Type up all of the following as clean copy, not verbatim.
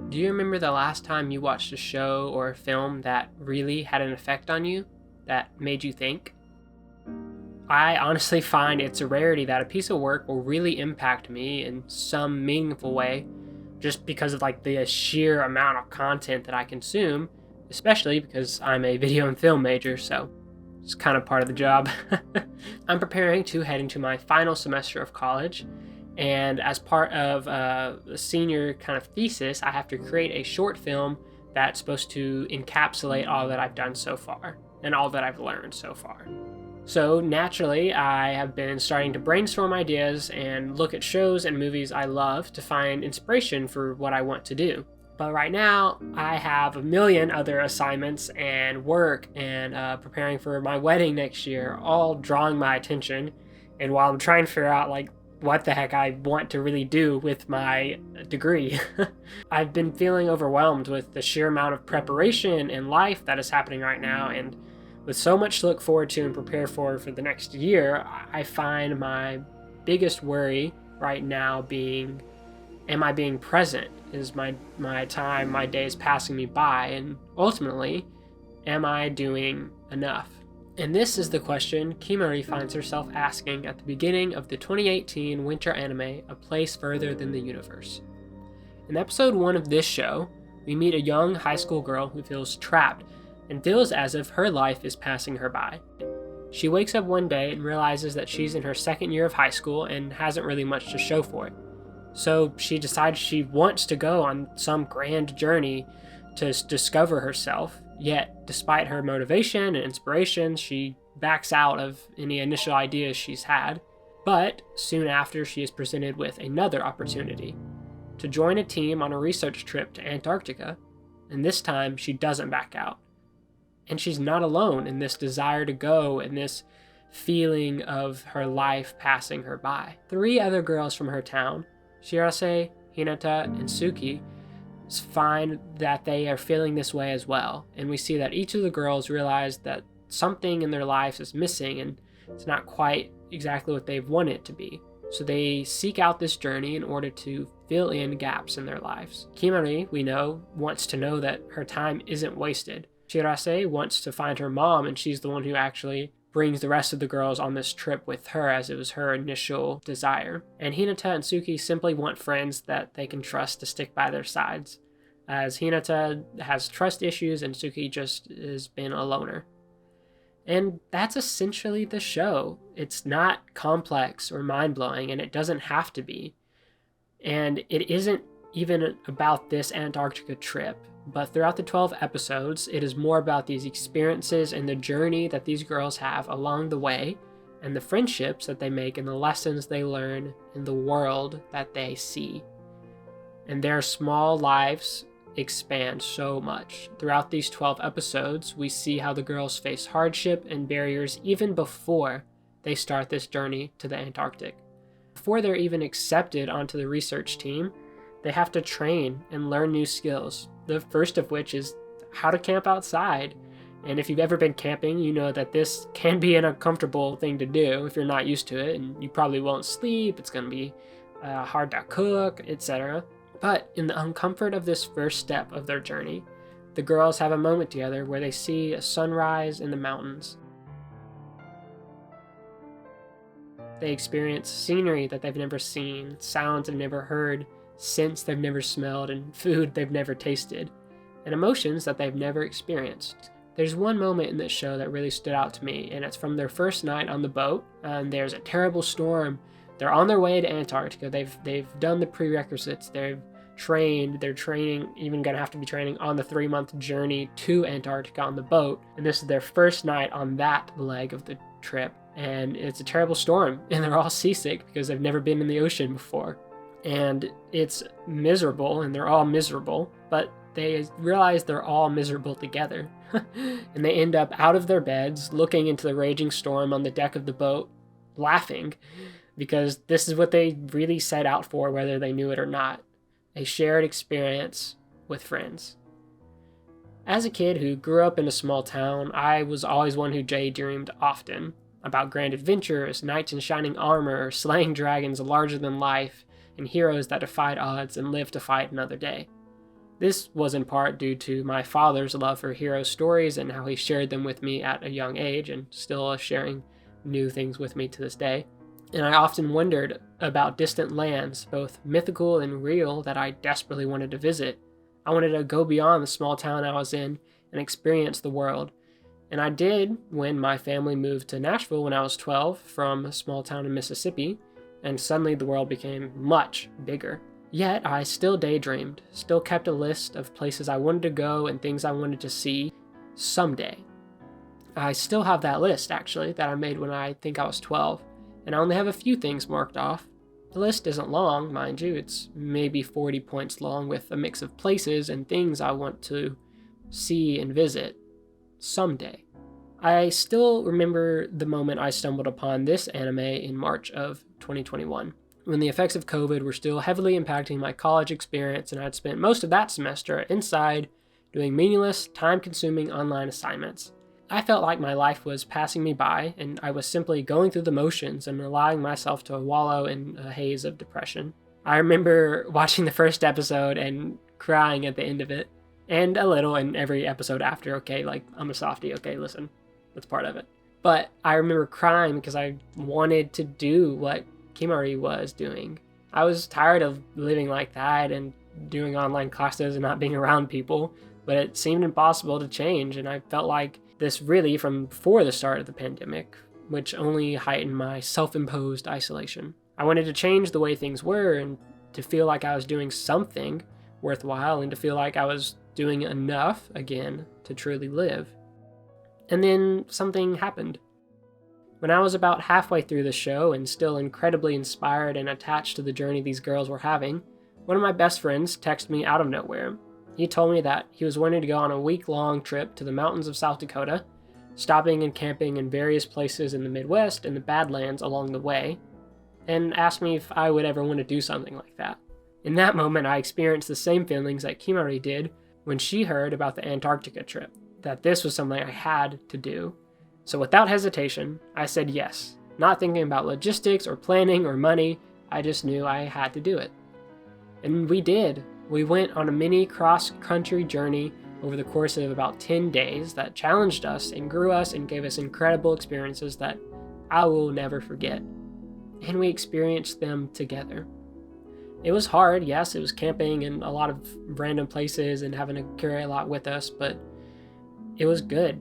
Do you remember the last time you watched a show or a film that really had an effect on you, that made you think? I honestly find it's a rarity that a piece of work will really impact me in some meaningful way just because of the sheer amount of content that I consume, especially because I'm a video and film major, so it's kind of part of the job. I'm preparing to head into my final semester of college, and as part of the senior kind of thesis, I have to create a short film that's supposed to encapsulate all that I've done so far and all that I've learned so far. So naturally, I have been starting to brainstorm ideas and look at shows and movies I love to find inspiration for what I want to do. But right now, I have a million other assignments and work and preparing for my wedding next year, all drawing my attention. And while I'm trying to figure out what the heck I want to really do with my degree, I've been feeling overwhelmed with the sheer amount of preparation and life that is happening right now. And with so much to look forward to and prepare for the next year, I find my biggest worry right now being, am I being present? Is my time, my days passing me by? And ultimately, am I doing enough? And this is the question Kimari finds herself asking at the beginning of the 2018 winter anime, A Place Further Than the Universe. In episode 1 of this show, we meet a young high school girl who feels trapped and feels as if her life is passing her by. She wakes up one day and realizes that she's in her second year of high school and hasn't really much to show for it. So she decides she wants to go on some grand journey to discover herself, yet despite her motivation and inspiration, she backs out of any initial ideas she's had. But soon after, she is presented with another opportunity to join a team on a research trip to Antarctica, and this time she doesn't back out. And she's not alone in this desire to go and this feeling of her life passing her by. 3 other girls from her town, Shirase, Hinata, and Suki, find that they are feeling this way as well. And we see that each of the girls realize that something in their lives is missing and it's not quite exactly what they've wanted it to be. So they seek out this journey in order to fill in gaps in their lives. Kimari, we know, wants to know that her time isn't wasted. Shirase wants to find her mom, and she's the one who actually brings the rest of the girls on this trip with her, as it was her initial desire. And Hinata and Suki simply want friends that they can trust to stick by their sides, as Hinata has trust issues and Suki just has been a loner. And that's essentially the show. It's not complex or mind-blowing, and it doesn't have to be. And it isn't even about this Antarctica trip. But throughout the 12 episodes, it is more about these experiences and the journey that these girls have along the way, and the friendships that they make and the lessons they learn in the world that they see. And their small lives expand so much. Throughout these 12 episodes, we see how the girls face hardship and barriers even before they start this journey to the Antarctic. Before they're even accepted onto the research team, they have to train and learn new skills. The first of which is how to camp outside. And if you've ever been camping, you know that this can be an uncomfortable thing to do if you're not used to it, and you probably won't sleep, it's going to be hard to cook, etc. But in the uncomfort of this first step of their journey, the girls have a moment together where they see a sunrise in the mountains. They experience scenery that they've never seen, sounds they've never heard, scents they've never smelled, and food they've never tasted, and emotions that they've never experienced. There's one moment in this show that really stood out to me, and it's from their first night on the boat. There's a terrible storm. They're on their way to Antarctica. They've done the prerequisites. They're training, even going to have to be training on the 3-month journey to Antarctica on the boat, and this is their first night on that leg of the trip, and it's a terrible storm, and they're all seasick because they've never been in the ocean before. And it's miserable, and they're all miserable, but they realize they're all miserable together. And they end up out of their beds, looking into the raging storm on the deck of the boat, laughing, because this is what they really set out for, whether they knew it or not. A shared experience with friends. As a kid who grew up in a small town, I was always one who daydreamed often about grand adventures, knights in shining armor, slaying dragons larger than life, and heroes that defied odds and lived to fight another day. This was in part due to my father's love for hero stories and how he shared them with me at a young age and still is sharing new things with me to this day. And I often wondered about distant lands, both mythical and real, that I desperately wanted to visit. I wanted to go beyond the small town I was in and experience the world. And I did when my family moved to Nashville when I was 12 from a small town in Mississippi, and suddenly the world became much bigger. Yet I still daydreamed, still kept a list of places I wanted to go and things I wanted to see someday. I still have that list, actually, that I made when I think I was 12, and I only have a few things marked off. The list isn't long, mind you, it's maybe 40 points long with a mix of places and things I want to see and visit someday. I still remember the moment I stumbled upon this anime in March of 2021, when the effects of COVID were still heavily impacting my college experience and I'd spent most of that semester inside doing meaningless, time-consuming online assignments. I felt like my life was passing me by and I was simply going through the motions and allowing myself to wallow in a haze of depression. I remember watching the first episode and crying at the end of it, and a little in every episode after. Okay, like, I'm a softie, okay, listen, that's part of it. But I remember crying because I wanted to do what Kimari was doing. I was tired of living like that and doing online classes and not being around people, but it seemed impossible to change, and I felt like this really from before the start of the pandemic, which only heightened my self-imposed isolation. I wanted to change the way things were and to feel like I was doing something worthwhile and to feel like I was doing enough again to truly live. And then something happened. When I was about halfway through the show and still incredibly inspired and attached to the journey these girls were having, one of my best friends texted me out of nowhere. He told me that he was wanting to go on a week-long trip to the mountains of South Dakota, stopping and camping in various places in the Midwest and the Badlands along the way, and asked me if I would ever want to do something like that. In that moment, I experienced the same feelings that Kimari did when she heard about the Antarctica trip, that this was something I had to do. So without hesitation, I said yes, not thinking about logistics or planning or money. I just knew I had to do it. And we did. We went on a mini cross-country journey over the course of about 10 days that challenged us and grew us and gave us incredible experiences that I will never forget. And we experienced them together. It was hard, yes, it was camping in a lot of random places and having to carry a lot with us, but it was good.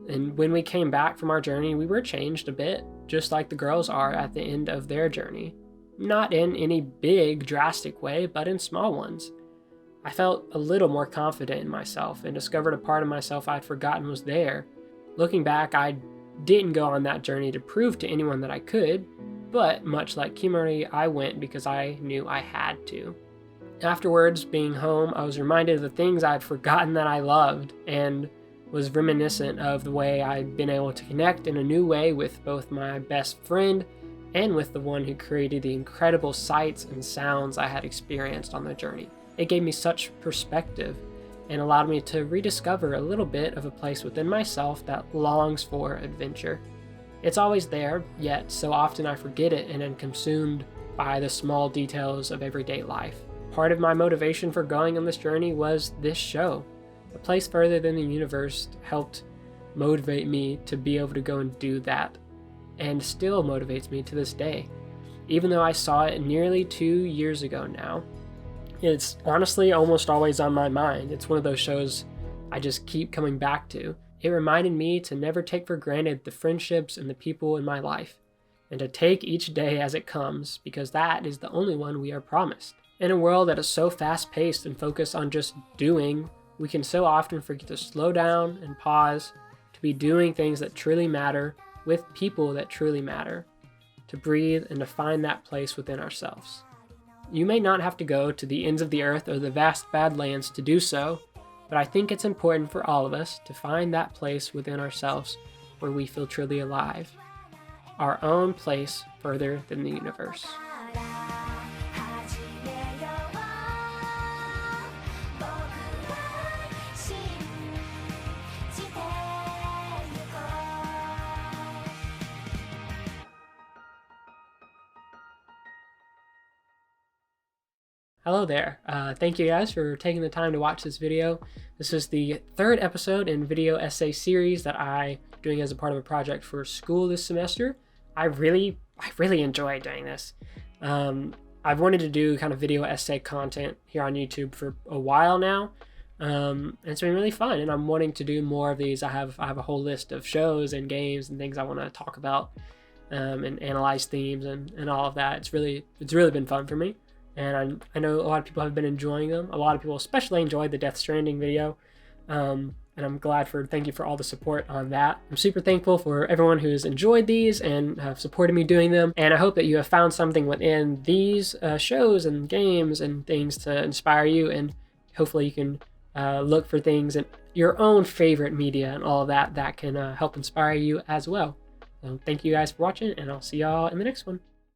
And when we came back from our journey, we were changed a bit, just like the girls are at the end of their journey. Not in any big, drastic way, but in small ones. I felt a little more confident in myself and discovered a part of myself I'd forgotten was there. Looking back, I didn't go on that journey to prove to anyone that I could, but much like Kimari, I went because I knew I had to. Afterwards, being home, I was reminded of the things I'd forgotten that I loved and was reminiscent of the way I'd been able to connect in a new way with both my best friend and with the one who created the incredible sights and sounds I had experienced on the journey. It gave me such perspective and allowed me to rediscover a little bit of a place within myself that longs for adventure. It's always there, yet so often I forget it and am consumed by the small details of everyday life. Part of my motivation for going on this journey was this show. A place further than the universe helped motivate me to be able to go and do that, and still motivates me to this day. Even though I saw it nearly 2 years ago now, it's honestly almost always on my mind. It's one of those shows I just keep coming back to. It reminded me to never take for granted the friendships and the people in my life, and to take each day as it comes, because that is the only one we are promised. In a world that is so fast-paced and focused on just doing, we can so often forget to slow down and pause, to be doing things that truly matter, with people that truly matter, to breathe and to find that place within ourselves. You may not have to go to the ends of the earth or the vast badlands to do so, but I think it's important for all of us to find that place within ourselves where we feel truly alive, our own place further than the universe. Hello there. Thank you guys for taking the time to watch this video. This is the third episode in video essay series that I'm doing as a part of a project for school this semester. I really enjoy doing this. I've wanted to do kind of video essay content here on YouTube for a while now. And it's been really fun, and I'm wanting to do more of these. I have a whole list of shows and games and things I want to talk about, and analyze themes and all of that. It's really been fun for me. And I know a lot of people have been enjoying them. A lot of people especially enjoyed the Death Stranding video. And I'm thank you for all the support on that. I'm super thankful for everyone who's enjoyed these and have supported me doing them. And I hope that you have found something within these shows and games and things to inspire you. And hopefully you can look for things in your own favorite media and all of that can help inspire you as well. So thank you guys for watching, and I'll see y'all in the next one.